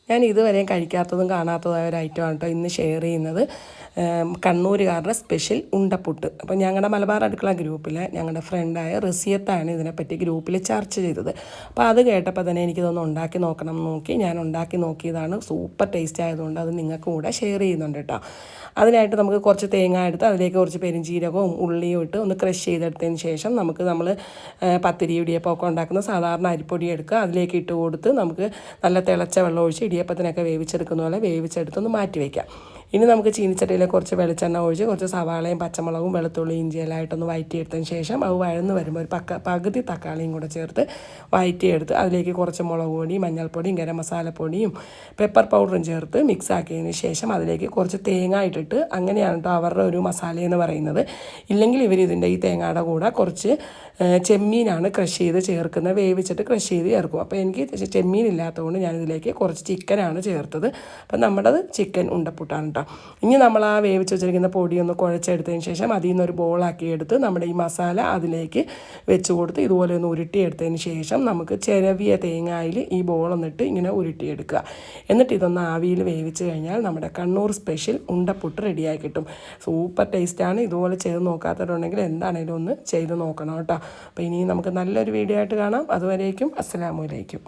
ഞാൻ ഇതുവരെയും കഴിക്കാത്തതും കാണാത്തതുമായ ഒരു ഐറ്റമാണ് കേട്ടോ ഇന്ന് ഷെയർ ചെയ്യുന്നത്. കണ്ണൂരുകാരുടെ സ്പെഷ്യൽ ഉണ്ടപ്പുട്ട്. അപ്പോൾ ഞങ്ങളുടെ മലബാർ അടുക്കള ഗ്രൂപ്പിൽ ഞങ്ങളുടെ ഫ്രണ്ടായ റസിയത്താണ് ഇതിനെപ്പറ്റി ഗ്രൂപ്പിൽ ചർച്ച ചെയ്തത്. അപ്പോൾ അത് കേട്ടപ്പോൾ തന്നെ എനിക്കിതൊന്ന് ഉണ്ടാക്കി നോക്കണം എന്ന് നോക്കി ഞാൻ ഉണ്ടാക്കി നോക്കിയതാണ്. സൂപ്പർ ടേസ്റ്റ് ആയതുകൊണ്ട് അത് നിങ്ങൾക്ക് കൂടെ ഷെയർ ചെയ്യുന്നുണ്ട് കേട്ടോ. അതിനായിട്ട് നമുക്ക് കുറച്ച് തേങ്ങ എടുത്ത് അതിലേക്ക് കുറച്ച് പെരിഞ്ചീരകവും ഉള്ളിയും ഇട്ട് ഒന്ന് ക്രഷ് ചെയ്തെടുത്തതിന് ശേഷം നമ്മൾ പത്തിരി ഇടിയപ്പമൊക്കെ ഉണ്ടാക്കുന്ന സാധാരണ അരിപ്പൊടി എടുക്കുക. അതിലേക്ക് ഇട്ട് കൊടുത്ത് നമുക്ക് നല്ല തിളച്ച വെള്ളം ഒഴിച്ച് ഇടിയപ്പത്തിനൊക്കെ വേവിച്ചെടുക്കുന്ന പോലെ വേവിച്ചെടുത്തൊന്ന് മാറ്റി വയ്ക്കാം. ഇനി നമുക്ക് ചീനിച്ചട്ടിയിൽ കുറച്ച് വെളിച്ചെണ്ണ ഒഴിച്ച് കുറച്ച് സവാളയും പച്ചമുളകും വെളുത്തുള്ളി ഇഞ്ചിയെല്ലായിട്ടൊന്ന് വഴറ്റിയെടുത്തതിന് ശേഷം അത് വഴന്ന് വരുമ്പോൾ ഒരു പകുതി തക്കാളിയും കൂടെ ചേർത്ത് വഴറ്റിയെടുത്ത് അതിലേക്ക് കുറച്ച് മുളക് പൊടിയും മഞ്ഞൾപ്പൊടിയും ഗരം മസാലപ്പൊടിയും പെപ്പർ പൗഡറും ചേർത്ത് മിക്സ് ആക്കിയതിന് ശേഷം അതിലേക്ക് കുറച്ച് തേങ്ങ ഇട്ടിട്ട് അങ്ങനെയാണ് കേട്ടോ അവരുടെ ഒരു മസാലയെന്ന് പറയുന്നത്. ഇല്ലെങ്കിൽ ഇതിൻ്റെ ഈ തേങ്ങയുടെ കൂടെ കുറച്ച് ചെമ്മീനാണ് ക്രഷ് ചെയ്ത് ചേർക്കുന്നത്, വേവിച്ചിട്ട് ക്രഷ് ചെയ്ത് ചേർക്കും. അപ്പോൾ എനിക്ക് ചെമ്മീൻ ഇല്ലാത്തതുകൊണ്ട് ഞാനിതിലേക്ക് കുറച്ച് ചിക്കനാണ് ചേർത്തത്. അപ്പം നമ്മുടെ ചിക്കൻ ഉണ്ടപ്പുട്ടാണ് കേട്ടോ. ഇനി നമ്മൾ ആ വേവിച്ച് വെച്ചിരിക്കുന്ന പൊടി ഒന്ന് കുഴച്ചെടുത്തതിന് ശേഷം അതിൽ നിന്നൊരു ബോളാക്കി എടുത്ത് നമ്മുടെ ഈ മസാല അതിലേക്ക് വെച്ച് കൊടുത്ത് ഇതുപോലെ ഒന്ന് ഉരുട്ടിയെടുത്തതിന് ശേഷം നമുക്ക് ചിരവിയ തേങ്ങയിൽ ഈ ബോളൊന്നിട്ട് ഇങ്ങനെ ഉരുട്ടിയെടുക്കുക. എന്നിട്ട് ഇതൊന്ന് ആവിയിൽ വേവിച്ച് കഴിഞ്ഞാൽ നമ്മുടെ കണ്ണൂർ സ്പെഷ്യൽ ഉണ്ടപ്പുട്ട് റെഡിയായി കിട്ടും. സൂപ്പർ ടേസ്റ്റാണ്. ഇതുപോലെ ചെയ്ത് നോക്കാത്തവരുണ്ടെങ്കിൽ എന്താണേലും ഒന്ന് ചെയ്ത് നോക്കണം കേട്ടോ. അപ്പോൾ ഇനി നമുക്ക് നല്ലൊരു വീഡിയോ ആയിട്ട് കാണാം. അതുവരേക്കും അസ്സലാമു അലൈക്കും.